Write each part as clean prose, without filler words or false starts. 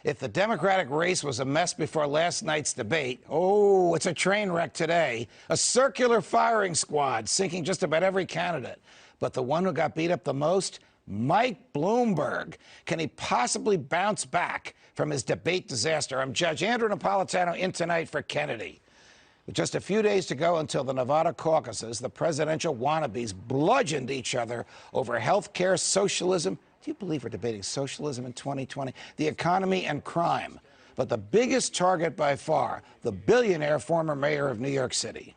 If the Democratic race was a mess before last night's debate, oh, it's a train wreck today. A circular firing squad sinking just about every candidate. But the one who got beat up the most, Mike Bloomberg. Can he possibly bounce back from his debate disaster? I'm Judge Andrew Napolitano in tonight for Kennedy. With just a few days to go until the Nevada caucuses, the presidential wannabes bludgeoned each other over health care, socialism. Do you believe we're debating socialism in 2020? The economy and crime. But the biggest target by far, the billionaire former mayor of New York City.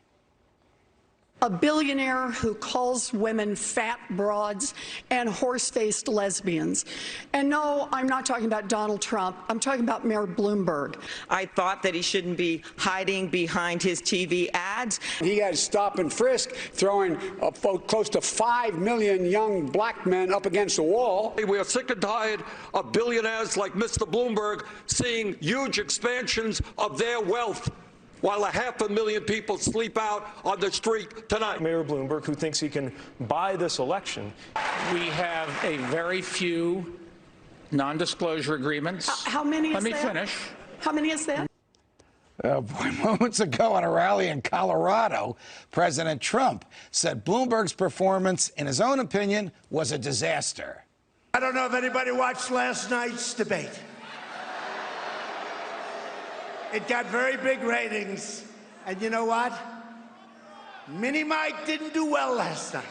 A billionaire who calls women fat broads and horse-faced lesbians. And no, I'm not talking about Donald Trump. I'm talking about Mayor Bloomberg. I thought that he shouldn't be hiding behind his TV ads. He had stop and frisk, throwing close to 5 million young black men up against the wall. We are sick and tired of billionaires like Mr. Bloomberg seeing huge expansions of their wealth, while 500,000 people sleep out on the street tonight. Mayor Bloomberg, who thinks he can buy this election. We have a very few non-disclosure agreements. How many is that? Let me finish. How many is that? Moments ago at a rally in Colorado, President Trump said Bloomberg's performance, in his own opinion, was a disaster. I don't know if anybody watched last night's debate. It got very big ratings. And you know what? Mini Mike didn't do well last night.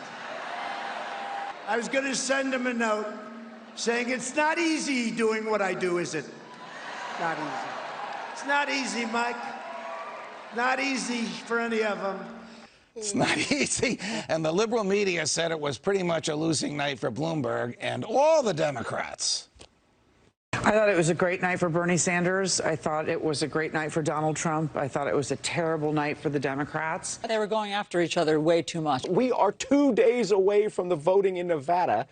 I was going to send him a note saying, it's not easy doing what I do, is it? Not easy. It's not easy, Mike. Not easy for any of them. It's not easy. And the liberal media said it was pretty much a losing night for Bloomberg and all the Democrats. I thought it was a great night for Bernie Sanders. I thought it was a great night for Donald Trump. I thought it was a terrible night for the Democrats. They were going after each other way too much. We are 2 days away from the voting in Nevada,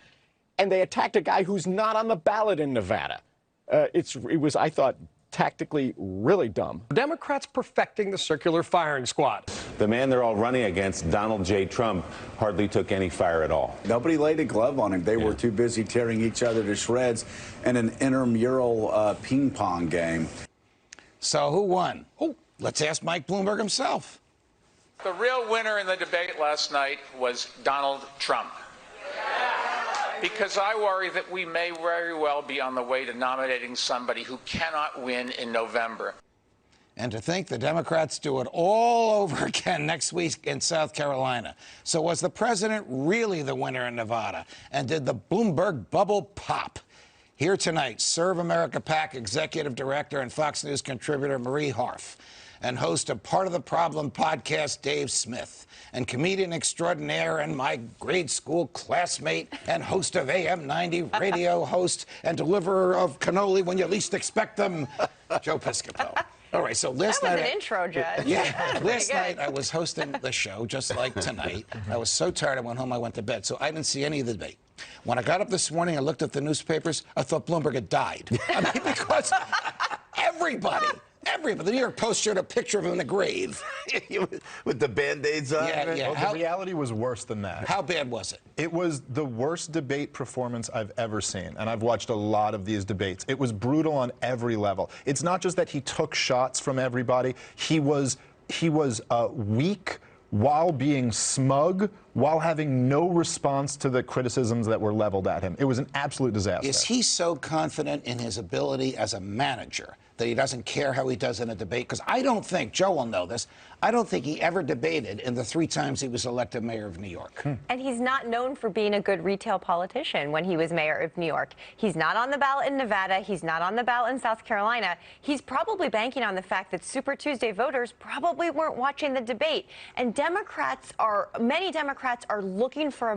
and they attacked a guy who's not on the ballot in Nevada. It was, I thought, tactically really dumb. Democrats perfecting the circular firing squad. The man they're all running against, Donald J. Trump, hardly took any fire at all. Nobody laid a glove on him. They were too busy tearing each other to shreds in an intramural ping pong game. So who won? Oh, let's ask Mike Bloomberg himself. The real winner in the debate last night was Donald Trump. Because I worry that we may very well be on the way to nominating somebody who cannot win in November. And to think the Democrats do it all over again next week in South Carolina. So was the president really the winner in Nevada? And did the Bloomberg bubble pop? Here tonight, Serve America PAC Executive Director and Fox News contributor Marie Harf, and host of Part of the Problem podcast, Dave Smith, and comedian extraordinaire and my grade school classmate and host of AM 90 radio host and deliverer of cannoli when you least expect them, Joe Piscopo. All right, so last night... That was an intro, Judge. Yeah, last night I was hosting the show, just like tonight. I was so tired I went home, I went to bed, so I didn't see any of the debate. When I got up this morning, I looked at the newspapers, I thought Bloomberg had died. I mean, because everybody, the New York Post showed a picture of him in a grave. With the Band-Aids on? Yeah. Well, the reality was worse than that. How bad was it? It was the worst debate performance I've ever seen, and I've watched a lot of these debates. It was brutal on every level. It's not just that he took shots from everybody. He was weak while being smug, while having no response to the criticisms that were leveled at him. It was an absolute disaster. Is he so confident in his ability as a manager that he doesn't care how he does in a debate? Because I don't think, Joe will know this, I don't think he ever debated in the 3 times he was elected mayor of New York. And he's not known for being a good retail politician when he was mayor of New York. He's not on the ballot in Nevada. He's not on the ballot in South Carolina. He's probably banking on the fact that Super Tuesday voters probably weren't watching the debate. And many Democrats are looking for a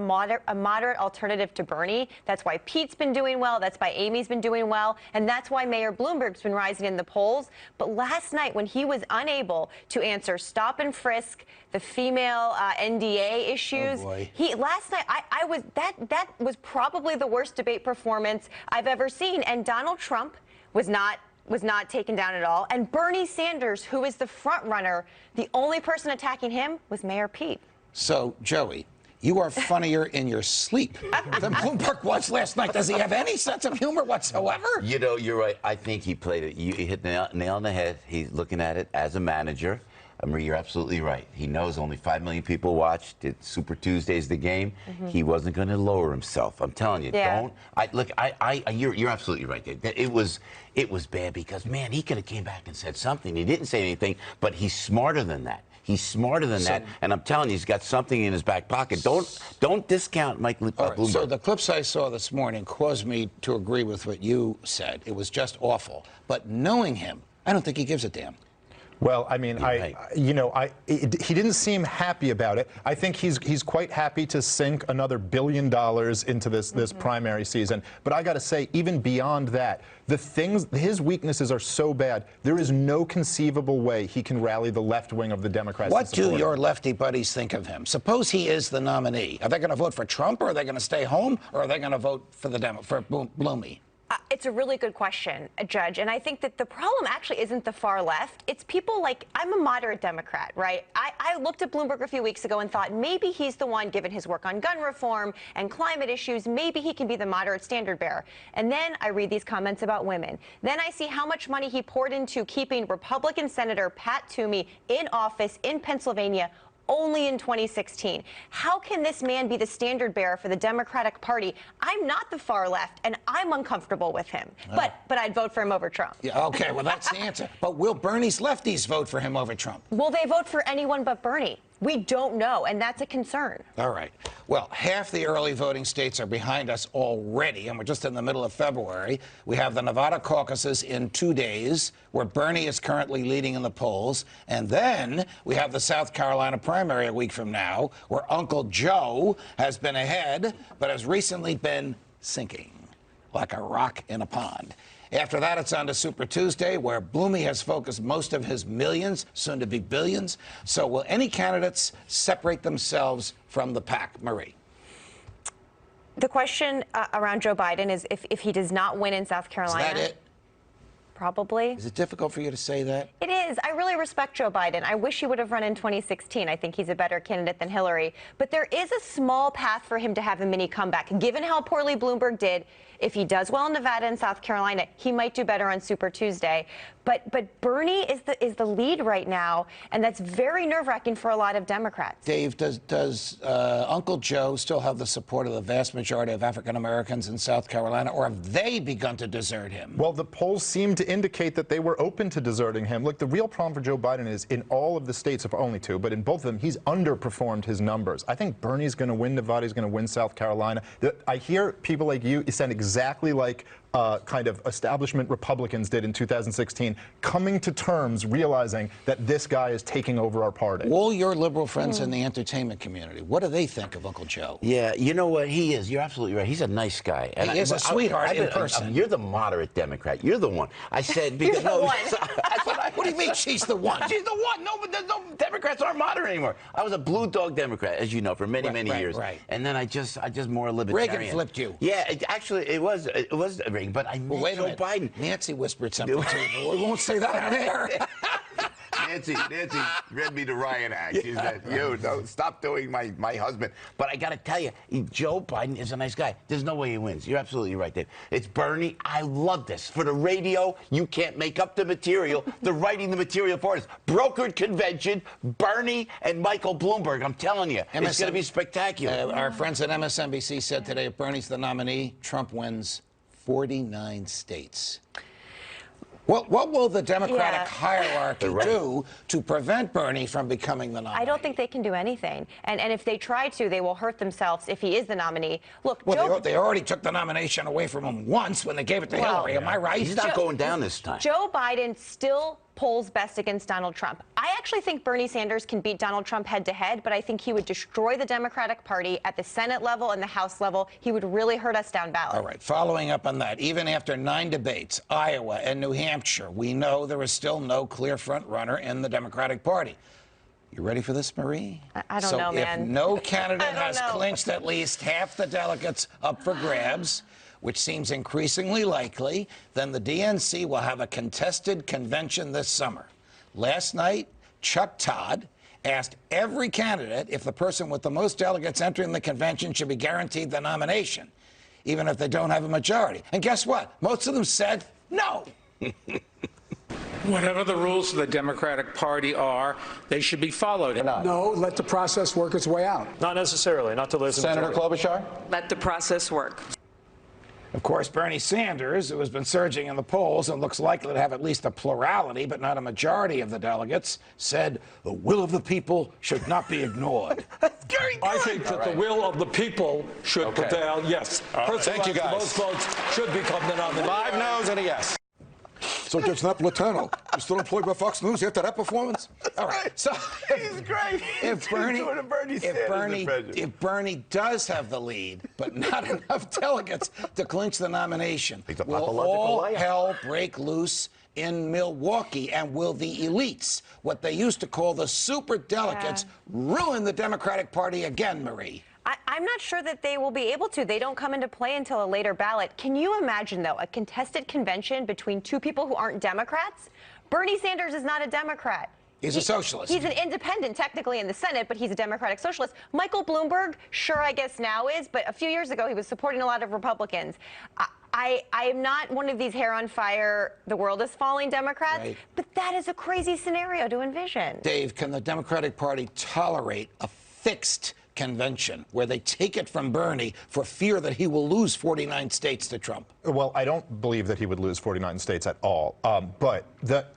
moderate alternative to Bernie. That's why Pete's been doing well. That's why Amy's been doing well. And that's why Mayor Bloomberg's been rising in the polls. But last night, when he was unable to answer stop and frisk, the female NDA issues, last night that was probably the worst debate performance I've ever seen. And Donald Trump was not taken down at all. And Bernie Sanders, who is the front runner, the only person attacking him was Mayor Pete. So, Joey, You are funnier in your sleep than Bloomberg was last night. Does he have any sense of humor whatsoever? You know, you're right. I think he played it. You hit the nail on the head. He's looking at it as a manager. Marie, you're absolutely right. He knows only 5 million people watched. It's Super Tuesday's the game. He wasn't going to lower himself. I'm telling you, don't. You're absolutely right, Dave. It was bad because, man, he could have came back and said something. He didn't say anything, but he's smarter than that. He's smarter than that, and I'm telling you, he's got something in his back pocket. Don't discount Mike Bloomberg. So the clips I saw this morning caused me to agree with what you said. It was just awful. But knowing him, I don't think he gives a damn. Well, I mean, he didn't seem happy about it. I think he's quite happy to sink another $1 billion into this primary season. But I got to say, even beyond that, his weaknesses are so bad. There is no conceivable way he can rally the left wing of the Democrats. What do your lefty buddies think of him? Suppose he is the nominee. Are they going to vote for Trump, or are they going to stay home, or are they going to vote for Bloomy? It's a really good question, Judge. And I think that the problem actually isn't the far left. It's people like, I'm a moderate Democrat, right? I looked at Bloomberg a few weeks ago and thought maybe he's the one, given his work on gun reform and climate issues, maybe he can be the moderate standard bearer. And then I read these comments about women. Then I see how much money he poured into keeping Republican Senator Pat Toomey in office in Pennsylvania only in 2016. How can this man be the standard bearer for the Democratic Party? I'm not the far left, and I'm uncomfortable with him. But I'd vote for him over Trump. Yeah, okay, well, that's the answer. But will Bernie's lefties vote for him over Trump? Will they vote for anyone but Bernie? We don't know, and that's a concern. All right. Well, half the early voting states are behind us already, and we're just in the middle of February. We have the Nevada caucuses in 2 days, where Bernie is currently leading in the polls. And then we have the South Carolina primary a week from now, where Uncle Joe has been ahead, but has recently been sinking like a rock in a pond. After that, it's on to Super Tuesday, where Bloomy has focused most of his millions, soon to be billions. So will any candidates separate themselves from the pack? Marie. The question around Joe Biden is if he does not win in South Carolina. Is that it? Probably. Is it difficult for you to say that? It is. I really respect Joe Biden. I wish he would have run in 2016. I think he's a better candidate than Hillary. But there is a small path for him to have a mini comeback. Given how poorly Bloomberg did, if he does well in Nevada and South Carolina, he might do better on Super Tuesday. But Bernie is the lead right now, and that's very nerve-wracking for a lot of Democrats. Dave, does Uncle Joe still have the support of the vast majority of African Americans in South Carolina, or have they begun to desert him? Well, the polls seem to indicate that they were open to deserting him. Look, the real problem for Joe Biden is in all of the states, if only 2, but in both of them, he's underperformed his numbers. I think Bernie's going to win Nevada. He's going to win South Carolina. I hear people like you sound exactly like kind of establishment Republicans did in 2016, coming to terms, realizing that this guy is taking over our party. All your liberal friends in the entertainment community, what do they think of Uncle Joe? Yeah, you know what? He is. You're absolutely right. He's a nice guy. And he is a sweetheart in person. You're the moderate Democrat. You're the one. I said because You're the one. What do you mean she's the one? She's the one. No, but no Democrats aren't moderate anymore. I was a blue dog Democrat, as you know, for many years. Right. And then I just more libertarian. Reagan flipped you. Yeah, actually, it was Reagan, but I met Joe Biden. Nancy whispered something to me, but we won't say that on air. Nancy read me the Ryan Act. She said, stop doing my husband. But I got to tell you, Joe Biden is a nice guy. There's no way he wins. You're absolutely right, Dave. It's Bernie. I love this. For the radio, you can't make up the material. They're writing the material for us. Brokered convention, Bernie and Michael Bloomberg. I'm telling you, it's going to be spectacular. Our friends at MSNBC said today if Bernie's the nominee, Trump wins 49 states. What will the Democratic hierarchy do to prevent Bernie from becoming the nominee? I don't think they can do anything. And if they try to, they will hurt themselves if he is the nominee. Look, they already took the nomination away from him once when they gave it to Hillary. Am I right? He's not going down this time. Joe Biden still polls best against Donald Trump. I actually think Bernie Sanders can beat Donald Trump head-to-head, but I think he would destroy the Democratic Party at the Senate level and the House level. He would really hurt us down ballot. All right, following up on that, even after 9 debates, Iowa and New Hampshire, we know there is still no clear front runner in the Democratic Party. You ready for this, Marie? I don't know, man. If no candidate has clinched at least half the delegates up for grabs, which seems increasingly likely, then the DNC will have a contested convention this summer. Last night, Chuck Todd asked every candidate if the person with the most delegates entering the convention should be guaranteed the nomination, even if they don't have a majority. And guess what? Most of them said no. Whatever the rules of the Democratic Party are, they should be followed. No, let the process work its way out. Not necessarily, not to listen to Senator Klobuchar? Let the process work. Of course, Bernie Sanders, who has been surging in the polls and looks likely to have at least a plurality, but not a majority of the delegates, said the will of the people should not be ignored. I think that the will of the people should prevail, yes. Thank you, guys. Most votes should become the nominee. 5 no's and a yes. So, Judge Napolitano, you're still employed by Fox News after that performance? All right. So, he's great. If Bernie does have the lead, but not enough delegates to clinch the nomination, will all hell break loose in Milwaukee? And will the elites, what they used to call the super delegates, ruin the Democratic Party again, Marie? I'm not sure that they will be able to. They don't come into play until a later ballot. Can you imagine, though, a contested convention between two people who aren't Democrats? Bernie Sanders is not a Democrat. He's a socialist. He's an independent, technically, in the Senate, but he's a Democratic socialist. Michael Bloomberg, sure, I guess now is, but a few years ago, he was supporting a lot of Republicans. I am not one of these hair on fire, the world is falling Democrats, but that is a crazy scenario to envision. Dave, can the Democratic Party tolerate a fixed convention where they take it from Bernie for fear that he will lose 49 states to Trump? Well, I don't believe that he would lose 49 states at all. But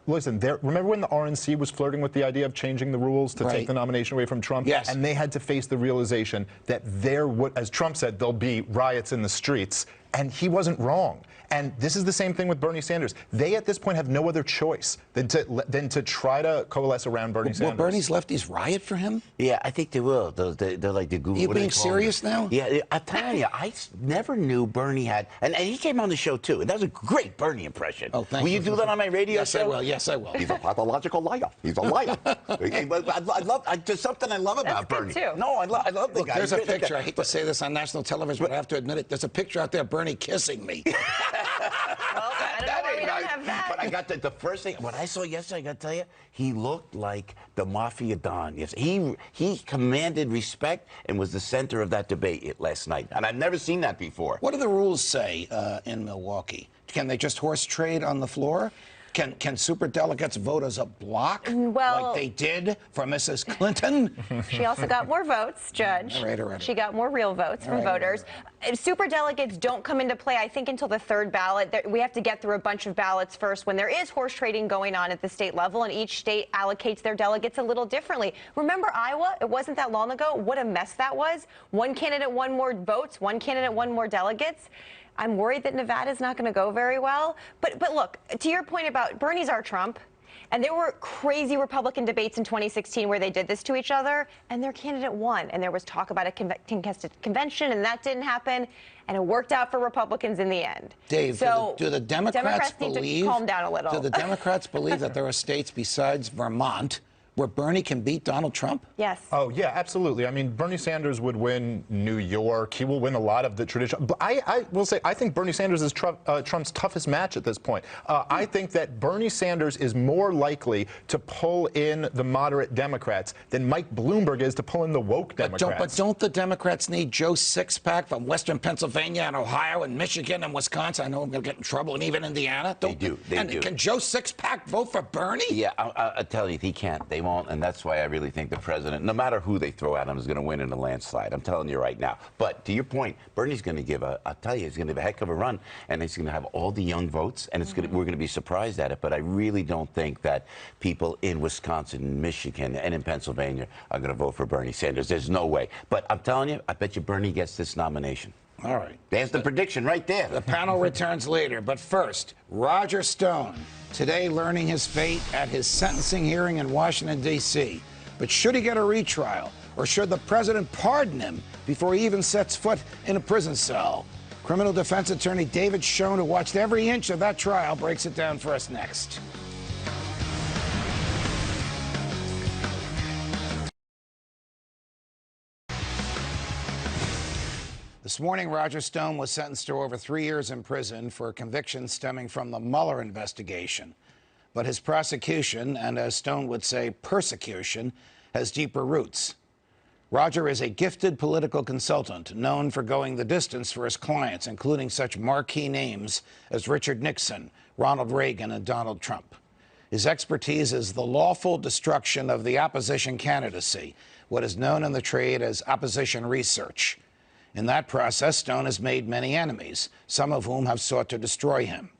listen, remember when the RNC was flirting with the idea of changing the rules to take the nomination away from Trump? Yes. And they had to face the realization that there would, as Trump said, there'll be riots in the streets. And he wasn't wrong. And this is the same thing with Bernie Sanders. They, at this point, have no other choice than to try to coalesce around Bernie Sanders. Will Bernie's lefties riot for him? Yeah, I think they will. They're like the Google. Are you being serious now? Yeah, I'm telling you, I never knew Bernie had, and he came on the show too. And that was a great Bernie impression. Oh, thank you. Will you do that on my radio show? Yes, I will. Yes, I will. He's a pathological liar. He's a liar. There's something I love about Bernie. Too. No, I love the guy. There's a picture. I hate to say this on national television, but I have to admit it. There's a picture out there, Bernie kissing me. But I got the first thing, what I saw yesterday, I got to tell you, he looked like the Mafia Don. Yes, he commanded respect and was the center of that debate last night. And I've never seen that before. What do the rules say in Milwaukee? Can they just horse trade on the floor? Can superdelegates vote as a block like they did for Mrs. Clinton? She also got more votes, Judge. All right. She got more real votes from voters. Superdelegates don't come into play, I think, until the third ballot. We have to get through a bunch of ballots first when there is horse trading going on at the state level, and each state allocates their delegates a little differently. Remember Iowa? It wasn't that long ago. What a mess that was. One candidate won more votes. One candidate won more delegates. I'm worried that Nevada's not going to go very well. But look, to your point about Bernie's our Trump, and there were crazy Republican debates in 2016 where they did this to each other, and their candidate won. And there was talk about a contested convention, and that didn't happen, and it worked out for Republicans in the end. Dave, so do the Democrats need believe? To calm down a little. Do the Democrats believe that there are states besides Vermont where Bernie can beat Donald Trump? Yes. Oh, yeah, absolutely. I mean, Bernie Sanders would win New York. He will win a lot of the traditional. But I will say, I think Bernie Sanders is Trump's toughest match at this point. I think that Bernie Sanders is more likely to pull in the moderate Democrats than Mike Bloomberg is to pull in the woke Democrats. But don't the Democrats need Joe Sixpack from Western Pennsylvania and Ohio and Michigan and Wisconsin? I know I'm going to get in trouble, and even Indiana. They do. Can Joe Sixpack vote for Bernie? Yeah, I'll tell you, he can't. They won't, and that's why I really think the president, no matter who they throw at him, is going to win in a landslide. I'm telling you right now. But to your point, Bernie's going to give I'll tell you, he's going to give a heck of a run, and he's going to have all the young votes, and we're going to be surprised at it. But I really don't think that people in Wisconsin, Michigan, and in Pennsylvania are going to vote for Bernie Sanders. There's no way. But I'm telling you, I bet you Bernie gets this nomination. All right. There's the prediction right there. The panel returns later. But first, Roger Stone, today learning his fate at his sentencing hearing in Washington, D.C. But should he get a retrial? Or should the president pardon him before he even sets foot in a prison cell? Criminal defense attorney David Schoen, who watched every inch of that trial, breaks it down for us next. This morning, Roger Stone was sentenced to over 3 years in prison for a conviction stemming from the Mueller investigation. But his prosecution, and as Stone would say, persecution, has deeper roots. Roger is a gifted political consultant known for going the distance for his clients, including such marquee names as Richard Nixon, Ronald Reagan, and Donald Trump. His expertise is the lawful destruction of the opposition candidacy, what is known in the trade as opposition research. In that process, Stone has made many enemies, some of whom have sought to destroy him.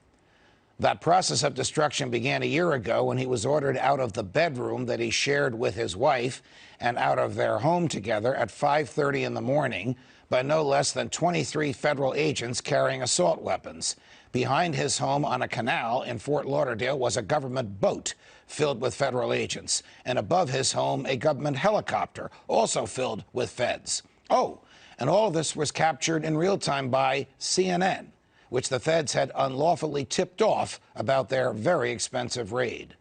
That process of destruction began a year ago when he was ordered out of the bedroom that he shared with his wife and out of their home together at 5:30 in the morning by no less than 23 federal agents carrying assault weapons. Behind his home on a canal in Fort Lauderdale was a government boat filled with federal agents, and above his home a government helicopter also filled with feds. Oh, and all of this was captured in real time by CNN, which the feds had unlawfully tipped off about their very expensive raid.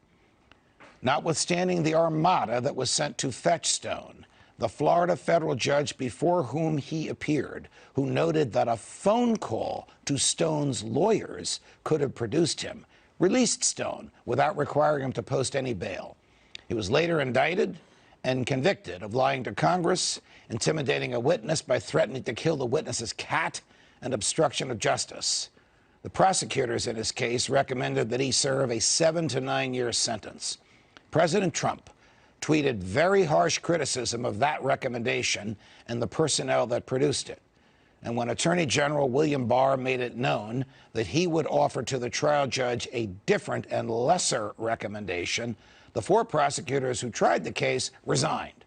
Notwithstanding the armada that was sent to fetch Stone, the Florida federal judge before whom he appeared, who noted that a phone call to Stone's lawyers could have produced him, released Stone without requiring him to post any bail. He was later indicted and convicted of lying to Congress, intimidating a witness by threatening to kill the witness's cat, and obstruction of justice. The prosecutors in his case recommended that he serve a 7 to 9 year sentence. President Trump tweeted very harsh criticism of that recommendation and the personnel that produced it. And when Attorney General William Barr made it known that he would offer to the trial judge a different and lesser recommendation, the 4 prosecutors who tried the case resigned.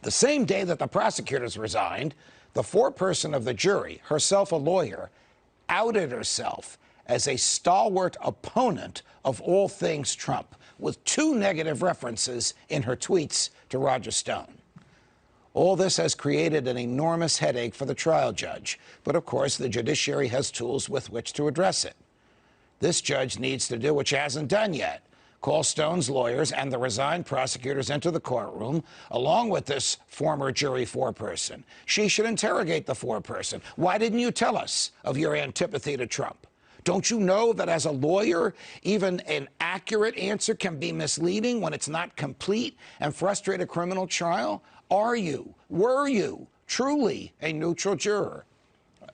The same day that the prosecutors resigned, the foreperson of the jury, herself a lawyer, outed herself as a stalwart opponent of all things Trump, with 2 negative references in her tweets to Roger Stone. All this has created an enormous headache for the trial judge, but of course the judiciary has tools with which to address it. This judge needs to do what she hasn't done yet: call Stone's lawyers and the resigned prosecutors into the courtroom, along with this former jury foreperson. She should interrogate the foreperson. Why didn't you tell us of your antipathy to Trump? Don't you know that as a lawyer, even an accurate answer can be misleading when it's not complete and frustrate a criminal trial? Were you truly a neutral juror?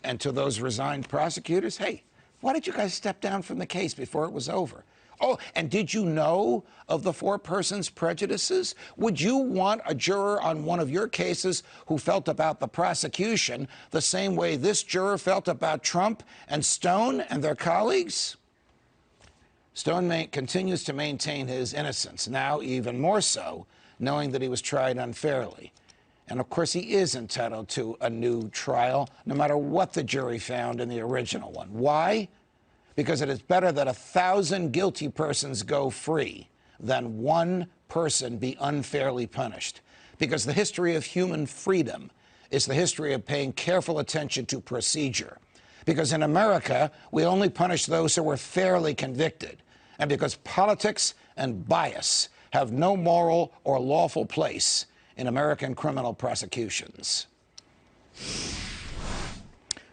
And to those resigned prosecutors, hey, why did you guys step down from the case before it was over? Oh, and did you know of the foreperson's prejudices? Would you want a juror on one of your cases who felt about the prosecution the same way this juror felt about Trump and Stone and their colleagues? Stone continues to maintain his innocence, now even more so, knowing that he was tried unfairly. And of course, he is entitled to a new trial, no matter what the jury found in the original one. Why? Because it is better that 1,000 guilty persons go free than 1 person be unfairly punished. Because the history of human freedom is the history of paying careful attention to procedure. Because in America, we only punish those who were fairly convicted. And because politics and bias have no moral or lawful place in American criminal prosecutions.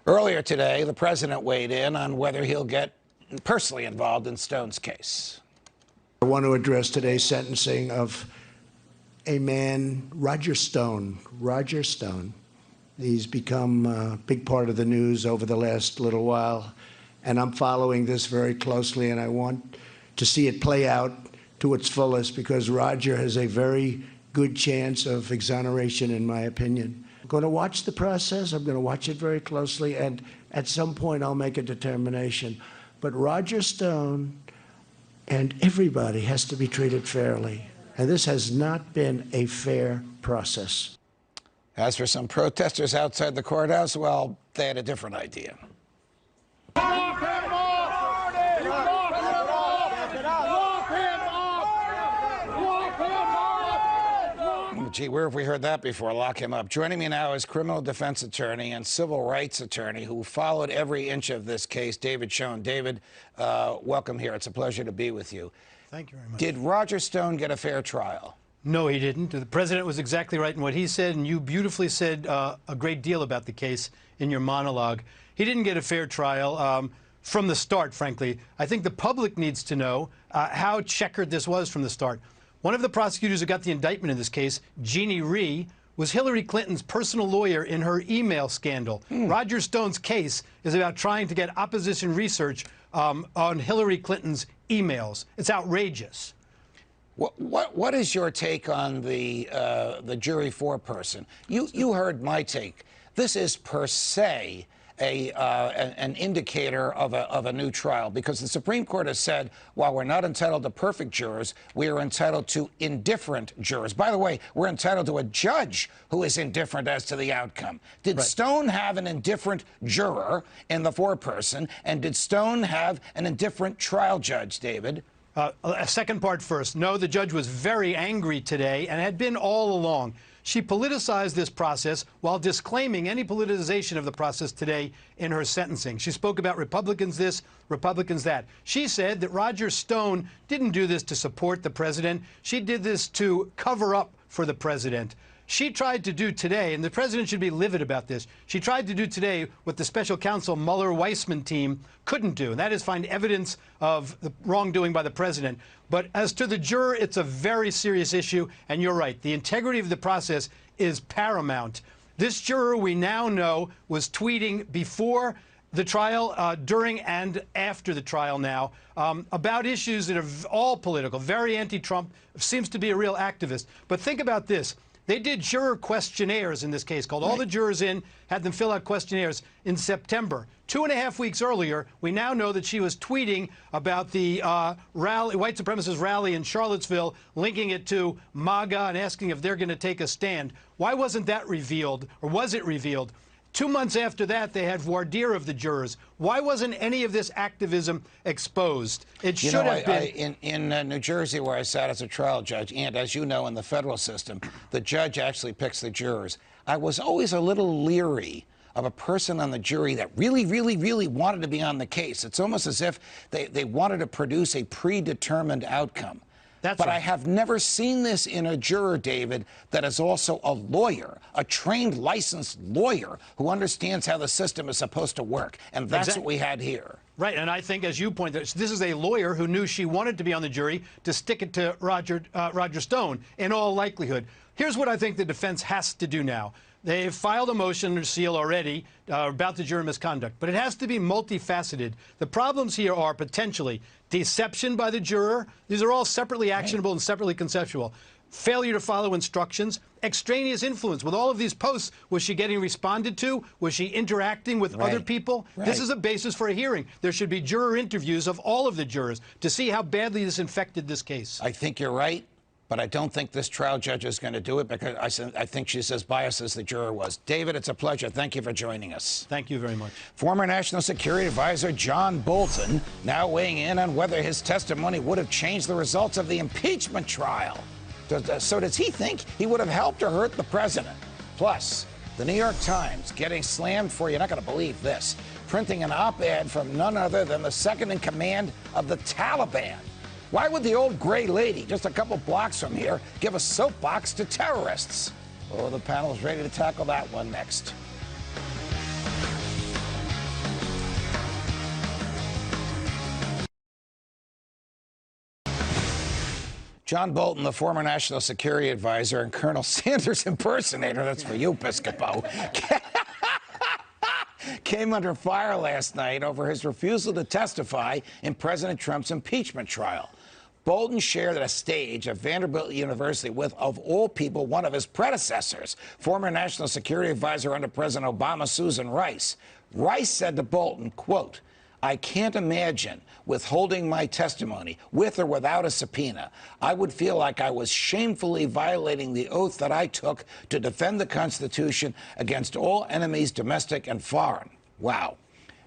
Earlier today, the president weighed in on whether he'll get personally involved in Stone's case. I want to address today's sentencing of a man, Roger Stone. Roger Stone. He's become a big part of the news over the last little while, and I'm following this very closely, and I want to see it play out to its fullest because Roger has a very good chance of exoneration, in my opinion. I'm going to watch the process. I'm going to watch it very closely, and at some point I'll make a determination. But Roger Stone and everybody has to be treated fairly, and this has not been a fair process. As for some protesters outside the courthouse, well, they had a different idea. Gee, where have we heard that before? Lock him up. Joining me now is criminal defense attorney and civil rights attorney who followed every inch of this case, David Schoen. David, welcome here. It's a pleasure to be with you. Thank you very much. Did Roger Stone get a fair trial? No, he didn't. The president was exactly right in what he said, and you beautifully said a great deal about the case in your monologue. He didn't get a fair trial from the start, frankly. I think the public needs to know how checkered this was from the start. One of the prosecutors who got the indictment in this case, Jeannie Rhee, was Hillary Clinton's personal lawyer in her email scandal. Roger Stone's case is about trying to get opposition research on Hillary Clinton's emails. It's outrageous. What is your take on the jury foreperson? You heard my take. This is per se an indicator of a new trial, because the Supreme Court has said, while we're not entitled to perfect jurors, we are entitled to indifferent jurors. By the way, we're entitled to a judge who is indifferent as to the outcome. Did Stone have an indifferent juror in the foreperson, and did Stone have an indifferent trial judge, David? A second part first. No, the judge was very angry today and had been all along. She politicized this process while disclaiming any politicization of the process today in her sentencing. She spoke about Republicans this, Republicans that. She said that Roger Stone didn't do this to support the president. She did this to cover up for the president. She tried to do today, and the president should be livid about this, she tried to do today what the special counsel Mueller-Weissman team couldn't do, and that is find evidence of the wrongdoing by the president. But as to the juror, it's a very serious issue, and you're right. The integrity of the process is paramount. This juror, we now know, was tweeting before the trial, during and after the trial now, about issues that are all political, very anti-Trump, seems to be a real activist. But think about this. They did juror questionnaires in this case, called all the jurors in, had them fill out questionnaires in September. 2.5 weeks earlier, we now know that she was tweeting about the white supremacist rally in Charlottesville, linking it to MAGA and asking if they're going to take a stand. Why wasn't that revealed, or was it revealed? 2 months after that, they had voir dire of the jurors. Why wasn't any of this activism exposed? It should have been. In New Jersey, where I sat as a trial judge, and as you know, in the federal system, the judge actually picks the jurors. I was always a little leery of a person on the jury that really, really, really wanted to be on the case. It's almost as if they wanted to produce a predetermined outcome. But I have never seen this in a juror, David, that is also a lawyer, a trained, licensed lawyer who understands how the system is supposed to work. And that's what we had here. Right, and I think, as you pointed out, this is a lawyer who knew she wanted to be on the jury to stick it to Roger Stone, in all likelihood. Here's what I think the defense has to do now. They've filed a motion to seal already about the juror misconduct, but it has to be multifaceted. The problems here are potentially deception by the juror. These are all separately actionable and separately conceptual. Failure to follow instructions, extraneous influence. With all of these posts, was she getting responded to? Was she interacting with other people? This is a basis for a hearing. There should be juror interviews of all of the jurors to see how badly this infected this case. I think you're right. But I don't think this trial judge is going to do it, because I think she's as biased as the juror was. David, it's a pleasure. Thank you for joining us. Thank you very much. Former National Security Advisor John Bolton now weighing in on whether his testimony would have changed the results of the impeachment trial. So does he think he would have helped or hurt the president? Plus, the New York Times getting slammed for, you're not going to believe this, printing an op-ed from none other than the second in command of the Taliban. Why would the old gray lady, just a couple blocks from here, give a soapbox to terrorists? Oh, the panel is ready to tackle that one next. John Bolton, the former National Security Advisor and Colonel Sanders impersonator, that's for you, Piscopo, came under fire last night over his refusal to testify in President Trump's impeachment trial. Bolton shared a stage at Vanderbilt University with, of all people, one of his predecessors, former National Security Advisor under President Obama, Susan Rice. Rice said to Bolton, quote, "I can't imagine withholding my testimony, with or without a subpoena. I would feel like I was shamefully violating the oath that I took to defend the Constitution against all enemies, domestic and foreign." Wow.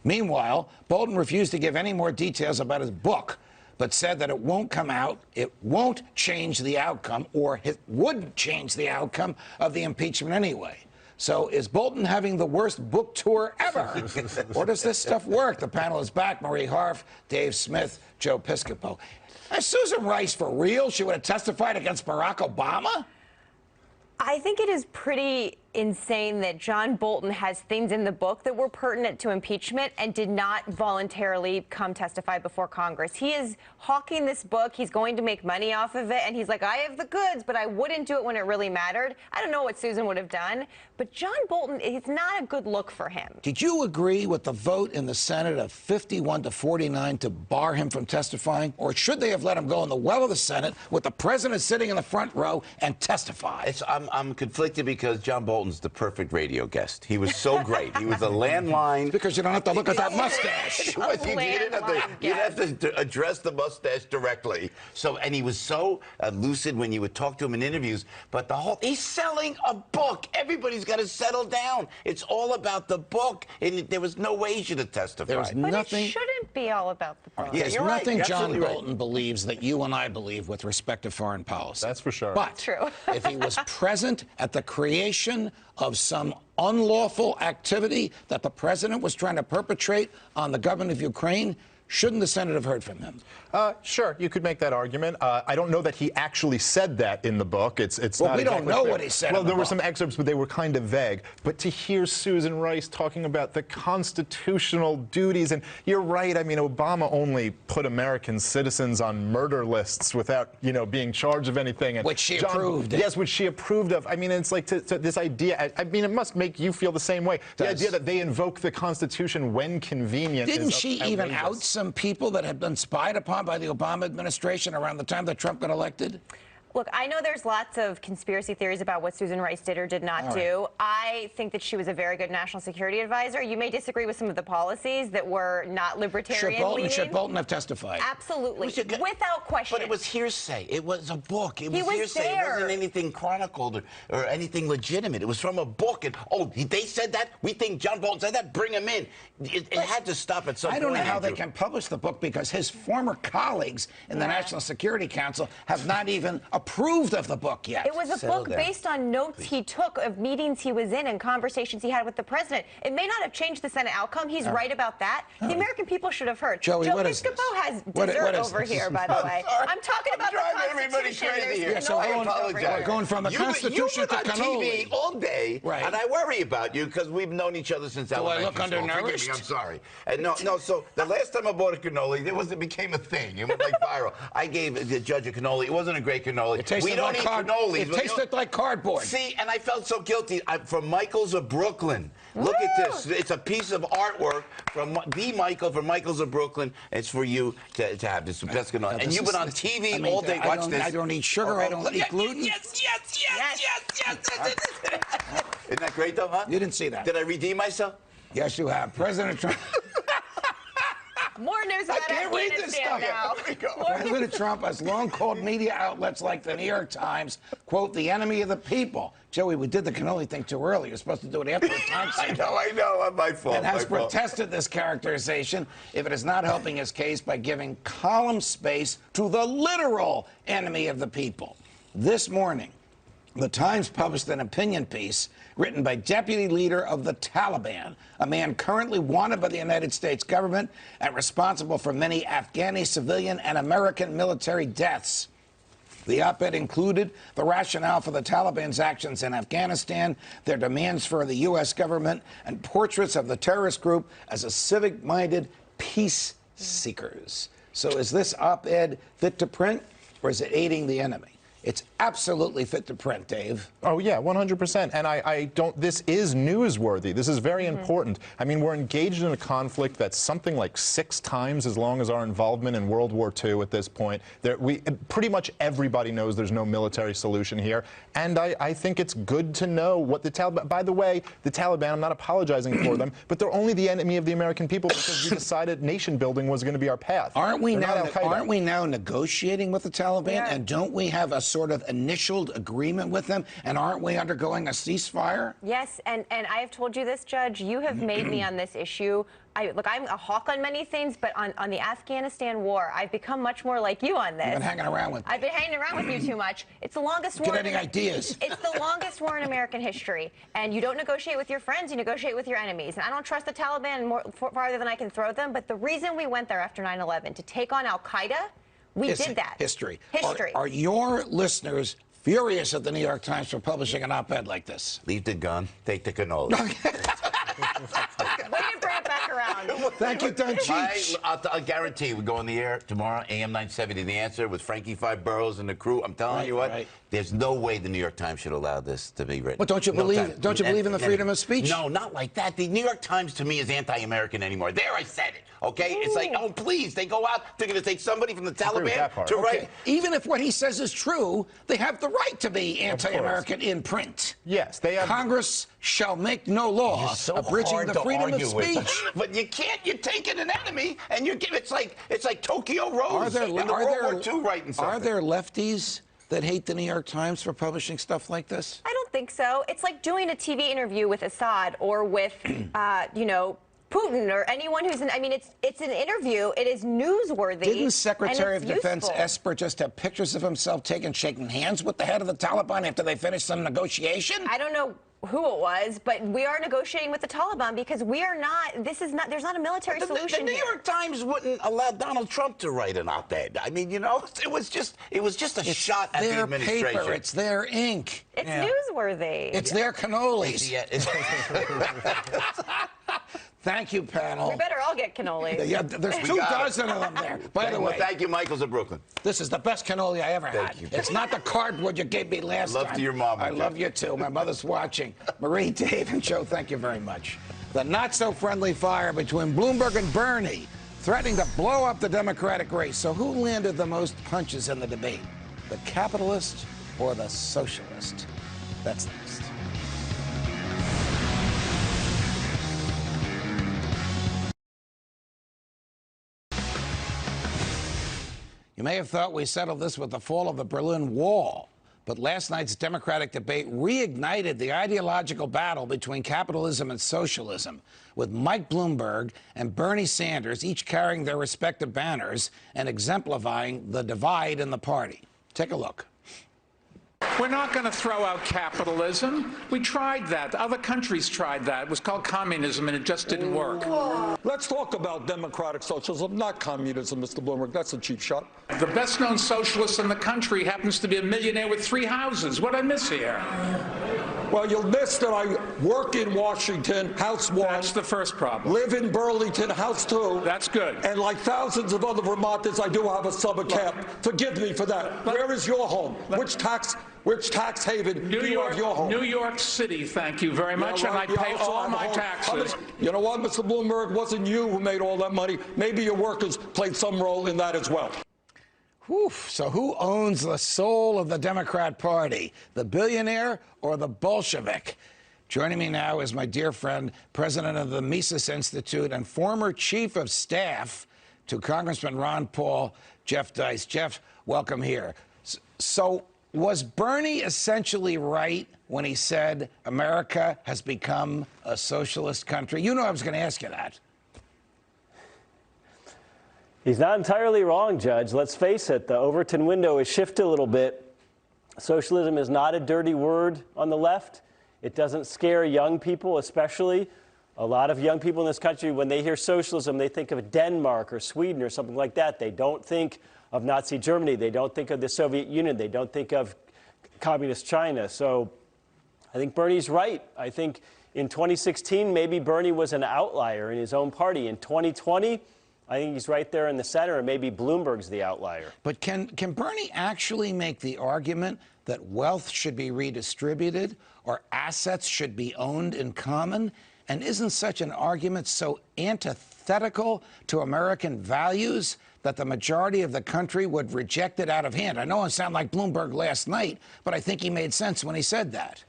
Meanwhile, Bolton refused to give any more details about his book, but said that it won't come out, it won't change the outcome, or it would change the outcome of the impeachment anyway. So is Bolton having the worst book tour ever? Or does this stuff work? The panel is back. Marie Harf, Dave Smith, Joe Piscopo. Is Susan Rice for real? She would have testified against Barack Obama? I think it is pretty insane that John Bolton has things in the book that were pertinent to impeachment and did not voluntarily come testify before Congress. He is hawking this book. He's going to make money off of it. And he's like, I have the goods, but I wouldn't do it when it really mattered. I don't know what Susan would have done. But John Bolton, it's not a good look for him. Did you agree with the vote in the Senate of 51 to 49 to bar him from testifying? Or should they have let him go in the well of the Senate with the president sitting in the front row and testify? I'm conflicted because John Bolton's the perfect radio guest. He was so great. He was a landline. Because you don't have to look at that mustache. You didn't have to address the mustache directly. So, and he was so lucid when you would talk to him in interviews. But he's selling a book. Everybody's got to settle down. It's all about the book. And there was no way he should have testified. There's nothing. It shouldn't be all about the book. There's nothing John Bolton believes that you and I believe with respect to foreign policy. That's for sure. But if he was present at the creation of some unlawful activity that the president was trying to perpetrate on the government of Ukraine, shouldn't the Senate have heard from him? Sure, you could make that argument. I don't know that he actually said that in the book. It's well, not we don't exactly know clear. what he said. Well, in the there were book. some excerpts, but they were kind of vague. But to hear Susan Rice talking about the constitutional duties, and you're right. I mean, Obama only put American citizens on murder lists without, being charged of anything. And which she approved. Yes, which she approved of. I mean, it's like this idea. I mean, it must make you feel the same way. The idea that they invoke the Constitution when convenient. Didn't she even out some people that had been spied upon by the Obama administration around the time that Trump got elected? Look, I know there's lots of conspiracy theories about what Susan Rice did or did not do. I think that she was a very good national security advisor. You may disagree with some of the policies that were not libertarian-leaning. Should Bolton have testified? Absolutely, without question. But it was hearsay. It was a book. It was was hearsay. there. It wasn't anything chronicled or anything legitimate. It was from a book. And, they said that? We think John Bolton said that? Bring him in. It had to stop at some point. I don't know how they can publish the book because his former colleagues in the National Security Council have not even approved of the book yet. It was a book based on notes he took of meetings he was in and conversations he had with the president. It may not have changed the Senate outcome. He's right about that. The American people should have heard. Joey, Joe what is this? Piscopo has dessert over here, by the way. I'm talking about the Constitution. Crazy There's here. I apologize. Going from the Constitution to cannoli. You've been on TV all day, and I worry about you because we've known each other since elementary I look school. undernourished? Forgive me, I'm sorry. And no. So the last time I bought a cannoli, it became a thing. It went like viral. I gave the judge a cannoli. It wasn't a great cannoli. We don't eat cannolis. It tasted like cardboard. See, and I felt so guilty. I'm from Michael's of Brooklyn. Look at this. It's a piece of artwork from the Michael from Michael's of Brooklyn. It's for you to have this best cannoli. And you've been on TV all day. Watch this. I don't eat sugar. I don't eat gluten. Yes. Isn't that great, though, huh? You didn't see that. Did I redeem myself? Yes, you have. President Trump. More news about Afghanistan now. President Trump has long called media outlets like the New York Times, quote, the enemy of the people. Joey, we did the cannoli thing too early. You're supposed to do it after the Times. I know. My fault. And has protested this characterization if it is not helping his case by giving column space to the literal enemy of the people. This morning, the Times published an opinion piece written by deputy leader of the Taliban, a man currently wanted by the United States government and responsible for many Afghani civilian and American military deaths. The op-ed included the rationale for the Taliban's actions in Afghanistan, their demands for the U.S. government, and portraits of the terrorist group as a civic-minded peace seekers. So is this op-ed fit to print, or is it aiding the enemy? It's absolutely fit to print, Dave. Oh, yeah, 100%. And I don't, this is newsworthy. This is very important. I mean, we're engaged in a conflict that's something like 6 times as long as our involvement in World War II at this point. Pretty much everybody knows there's no military solution here. And I think it's good to know what the Taliban, by the way, the Taliban, I'm not apologizing for them, but they're only the enemy of the American people because we decided nation building was going to be our path. Aren't we now negotiating with the Taliban? Yeah. And don't we have a sort of initialed agreement with them? And aren't we undergoing a ceasefire? Yes, and I have told you this, Judge. You have made me on this issue. Look, I'm a hawk on many things, but on the Afghanistan war, I've become much more like you on this. You've been hanging around with me. I've been hanging around with you too much. It's the longest war. Get any ideas? It's the longest war in American history. And you don't negotiate with your friends, you negotiate with your enemies. And I don't trust the Taliban farther than I can throw them, but the reason we went there after 9/11 to take on al-Qaeda, we did that. History. History. Are your listeners furious at the New York Times for publishing an op-ed like this. Leave the gun, take the cannoli. Way to bring it back around. Thank you, Don Cheech. I guarantee we go on the air tomorrow, AM 970, The Answer, with Frankie Five Boroughs and the crew. I'm telling you what, there's no way the New York Times should allow this to be written. But don't you believe? Don't you believe in the freedom of speech? No, not like that. The New York Times to me is anti-American anymore. There, I said it. Okay, it's like, oh please, they go out. They're going to take somebody from the Taliban to write. Even if what he says is true, they have the right to be anti-American in print. Yes, they have. Congress shall make no law abridging the freedom of speech. But you can't. You're taking an enemy, and you're giving. It's like Tokyo Rose in the World War II writing something. Are there lefties that hate the New York Times for publishing stuff like this? I don't think so. It's like doing a TV interview with Assad or with, you know, Putin or anyone who's in. I mean, it's an interview. It is newsworthy. Didn't Secretary of Defense useful. Esper just have pictures of himself shaking hands with the head of the Taliban after they finished some negotiation? I don't know who it was, but we are negotiating with the Taliban because we are not. This is not. There's not a military solution. The New York Times wouldn't allow Donald Trump to write an op-ed. I mean, you know, it was just a shot at the administration. Their paper. It's their ink. It's newsworthy. It's their cannolis. Thank you, panel. We better all get cannoli. Yeah, there's 24 of them there. By the way, thank you, Michael's of Brooklyn. This is the best cannoli I ever had. It's not the cardboard you gave me last time. Love to your mom. I love you too. My mother's watching. Marie, Dave, and Joe, thank you very much. The not-so-friendly fire between Bloomberg and Bernie threatening to blow up the Democratic race. So who landed the most punches in the debate? The capitalist or the socialist? That's next. You may have thought we settled this with the fall of the Berlin Wall, but last night's Democratic debate reignited the ideological battle between capitalism and socialism, with Mike Bloomberg and Bernie Sanders each carrying their respective banners and exemplifying the divide in the party. Take a look. We're not going to throw out capitalism. We tried that. Other countries tried that. It was called communism, and it just didn't work. Let's talk about democratic socialism, not communism, Mr. Bloomberg. That's a cheap shot. The best-known socialist in the country happens to be a millionaire with 3 houses. What did I miss here? Well, you'll miss that I work in Washington, House 1. That's the first problem. Live in Burlington, House 2. That's good. And like thousands of other Vermonters, I do have a summer camp. Forgive me for that. Where is your home? Which tax haven do you have your home? New York City, thank you very much, and I pay all my taxes. You know what, Mr. Bloomberg? It wasn't you who made all that money. Maybe your workers played some role in that as well. Whew. So who owns the soul of the Democrat Party, the billionaire or the Bolshevik? Joining me now is my dear friend, president of the Mises Institute and former chief of staff to Congressman Ron Paul, Jeff Deist. Jeff, welcome here. So was Bernie essentially right when he said America has become a socialist country? You know I was going to ask you that. He's not entirely wrong, Judge. Let's face it, the Overton window has shifted a little bit. Socialism is not a dirty word on the left. It doesn't scare young people, especially. A lot of young people in this country, when they hear socialism, they think of Denmark or Sweden or something like that. They don't think of Nazi Germany. They don't think of the Soviet Union. They don't think of communist China. So I think Bernie's right. I think in 2016, maybe Bernie was an outlier in his own party. In 2020, I think he's right there in the center, and maybe Bloomberg's the outlier. But can Bernie actually make the argument that wealth should be redistributed or assets should be owned in common? And isn't such an argument so antithetical to American values that the majority of the country would reject it out of hand? I know I sound like Bloomberg last night, but I think he made sense when he said that.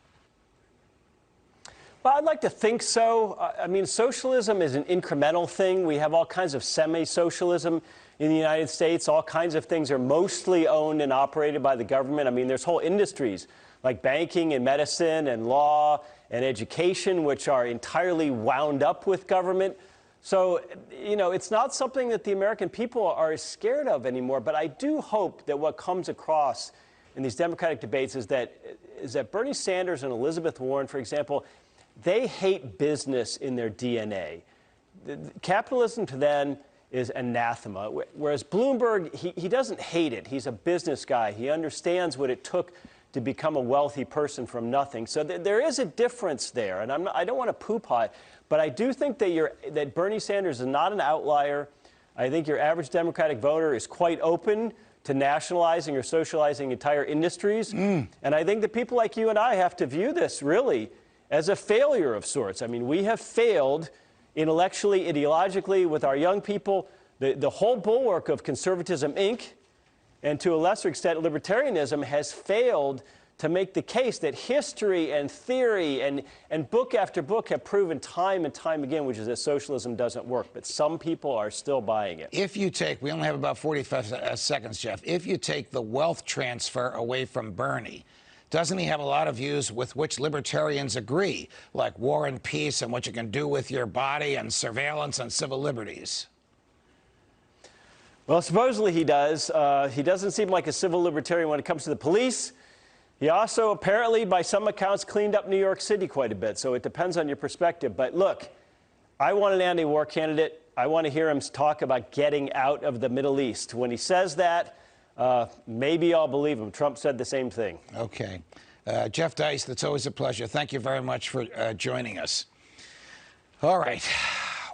Well, I'd like to think so. I mean, socialism is an incremental thing. We have all kinds of semi-socialism in the United States. All kinds of things are mostly owned and operated by the government. I mean, there's whole industries like banking and medicine and law and education, which are entirely wound up with government. So, you know, it's not something that the American people are scared of anymore. But I do hope that what comes across in these Democratic debates is that Bernie Sanders and Elizabeth Warren, for example, they hate business in their DNA. Capitalism to them is anathema, whereas Bloomberg, he doesn't hate it. He's a business guy. He understands what it took to become a wealthy person from nothing. So there is a difference there, and I don't want to poo-pah it, but I do think that Bernie Sanders is not an outlier. I think your average Democratic voter is quite open to nationalizing or socializing entire industries. And I think that people like you and I have to view this really as a failure of sorts. I mean, we have failed intellectually, ideologically, with our young people. The whole bulwark of conservatism, Inc., and to a lesser extent, libertarianism has failed to make the case that history and theory and book after book have proven time and time again, which is that socialism doesn't work. But some people are still buying it. If you take, we only have about 45 seconds, Jeff. If you take the wealth transfer away from Bernie, doesn't he have a lot of views with which libertarians agree, like war and peace and what you can do with your body and surveillance and civil liberties? Well, supposedly he does. He doesn't seem like a civil libertarian when it comes to the police. He also apparently, by some accounts, cleaned up New York City quite a bit. So it depends on your perspective. But look, I want an anti-war candidate. I want to hear him talk about getting out of the Middle East. When he says that, maybe I'll believe him. Trump said the same thing. Okay. Jeff Deist, it's always a pleasure. Thank you very much for joining us. All right.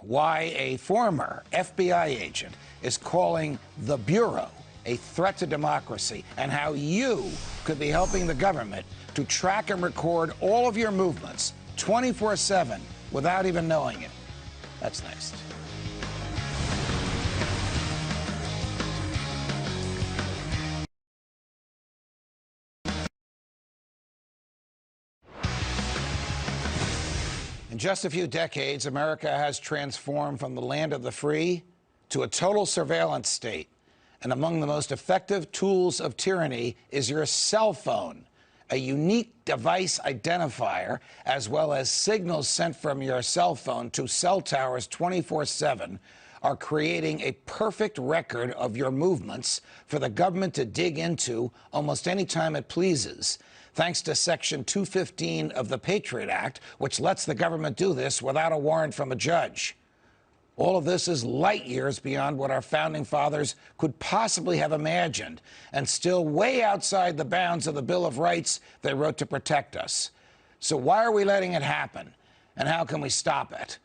Why a former FBI agent is calling the Bureau a threat to democracy, and how you could be helping the government to track and record all of your movements 24/7 without even knowing it. That's next. In just a few decades, America has transformed from the land of the free to a total surveillance state. And among the most effective tools of tyranny is your cell phone, a unique device identifier, as well as signals sent from your cell phone to cell towers 24/7, are creating a perfect record of your movements for the government to dig into almost any time it pleases, thanks to Section 215 of the Patriot Act, which lets the government do this without a warrant from a judge. All of this is light years beyond what our founding fathers could possibly have imagined, and still way outside the bounds of the Bill of Rights they wrote to protect us. So why are we letting it happen, and how can we stop it?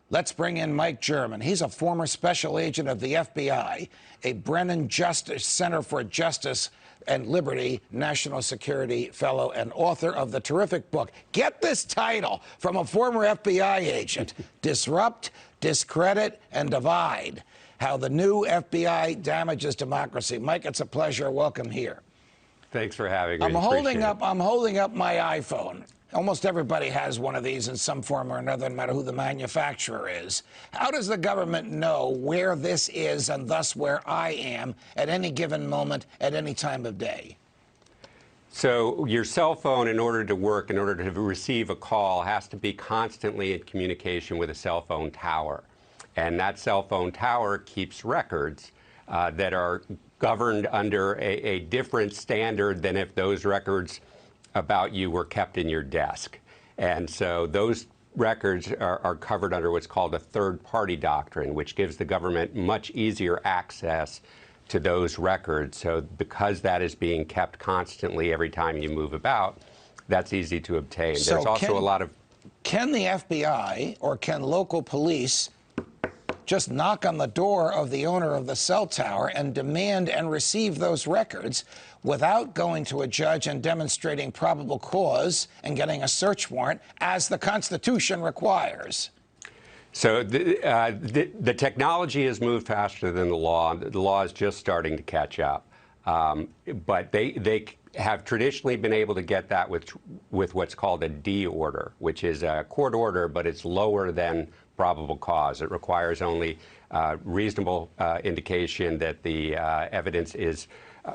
Let's bring in Mike German. He's a former special agent of the FBI, a Brennan Justice Center for Justice and Liberty National Security Fellow, and author of the terrific book, get this title, from a former FBI agent, Disrupt, Discredit, and Divide: How the New FBI Damages Democracy. Mike, it's a pleasure. Welcome here. Thanks for having me. I'm holding up my iPhone. Almost everybody has one of these in some form or another, no matter who the manufacturer is. How does the government know where this is, and thus where I am, at any given moment, at any time of day? So your cell phone, in order to work, in order to receive a call, has to be constantly in communication with a cell phone tower. And that cell phone tower keeps records that are governed under a different standard than if those records about you were kept in your desk. And so those records are covered under what's called a third-party doctrine, which gives the government much easier access to those records. So because that is being kept constantly every time you move about, that's easy to obtain. So there's also a lot of... Can the FBI or can local police just knock on the door of the owner of the cell tower and demand and receive those records without going to a judge and demonstrating probable cause and getting a search warrant, as the Constitution requires? So the technology has moved faster than the law. The law is just starting to catch up. But they have traditionally been able to get that with what's called a D order, which is a court order, but it's lower than probable cause. It requires only reasonable indication that the evidence is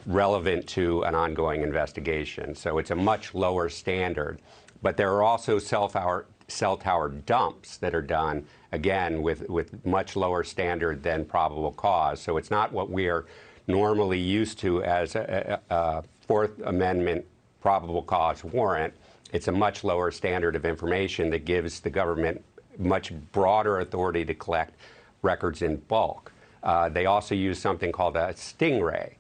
relevant to an ongoing investigation. So it's a much lower standard. But there are also cell tower dumps that are done, again, with much lower standard than probable cause. So it's not what we are normally used to as a Fourth Amendment probable cause warrant. It's a much lower standard of information that gives the government much broader authority to collect records in bulk. They also use something called a stingray.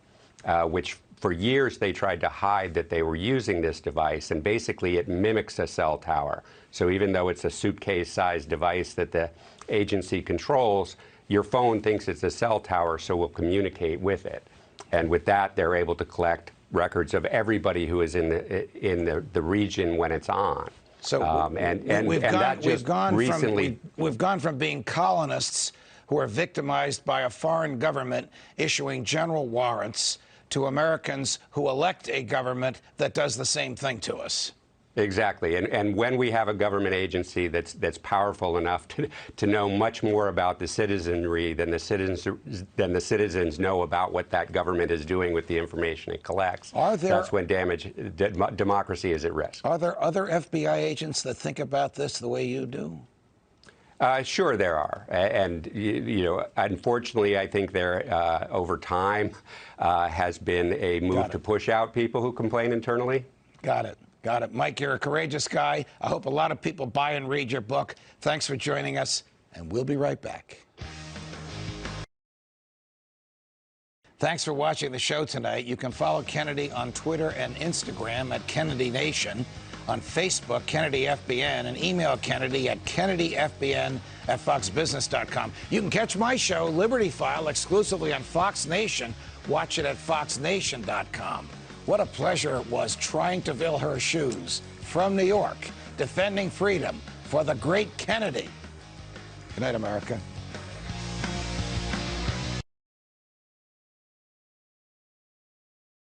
which for years they tried to hide that they were using this device, and basically it mimics a cell tower. So even though it's a suitcase-sized device that the agency controls, your phone thinks it's a cell tower, so will communicate with it. And with that, they're able to collect records of everybody who is in the region when it's on. So we've gone from being colonists who are victimized by a foreign government issuing general warrants to Americans who elect a government that does the same thing to us. Exactly, and when we have a government agency that's powerful enough to know much more about the citizenry than the citizens know about what that government is doing with the information it collects, that's when democracy is at risk. Are there other FBI agents that think about this the way you do? Sure, there are, and unfortunately, I think there over time has been a move to push out people who complain internally. Got it. Got it. Mike, you're a courageous guy. I hope a lot of people buy and read your book. Thanks for joining us, and we'll be right back. Thanks for watching the show tonight. You can follow Kennedy on Twitter and Instagram at Kennedy Nation, on Facebook, Kennedy FBN, and email Kennedy at kennedyfbn@foxbusiness.com. You can catch my show, Liberty File, exclusively on Fox Nation. Watch it at foxnation.com. What a pleasure it was trying to fill her shoes. From New York, defending freedom for the great Kennedy. Good night, America.